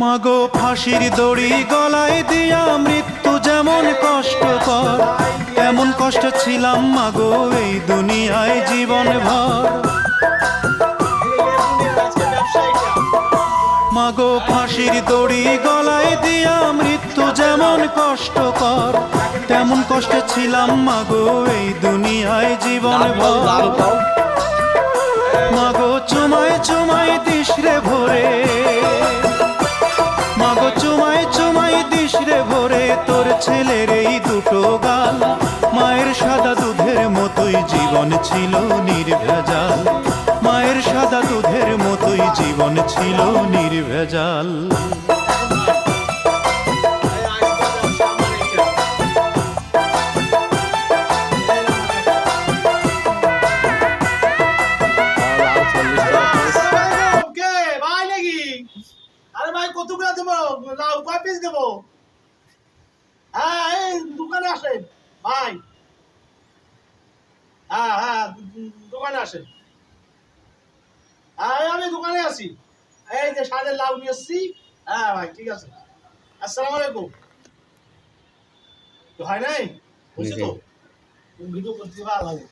মাগো ফাঁসির দড়ি গলায় দিয়া মৃত্যু যেমন কষ্টকর, তেমন কষ্ট ছিলাম মাগো এই দুনিয়ায় জীবন ভর। মাগো ফাঁসির দড়ি গলায় দিয়া মৃত্যু যেমন কষ্টকর, তেমন কষ্টে ছিলাম মাগো এই দুনিয়ায় জীবন ভর। মাগো চুমায় চুমায় দিস রে ভরে, মাগো চুমায় চুমায় দিস রে ভরে তোর ছেলের এই দুটো গাল। মায়ের সাদা দুধের মতোই জীবন ছিল নির্ভেজাল, মায়ের সাদা দুধের মতোই জীবন ছিল নির্ভেজাল। কতগুলো দেবো? লাউ কয় পিস দেবো? হ্যাঁ, এই দোকানে আসেন ভাই। হ্যাঁ হ্যাঁ, দোকানে আসেন। হ্যাঁ, আমি দোকানে আছি। এই যে সাদের লাউ নিয়ে এসছি। হ্যাঁ ভাই, ঠিক আছে। আসসালামু আলাইকুম। তো হয় নাই? বুঝছো তো? ভিডিও করতে ভালো লাগে।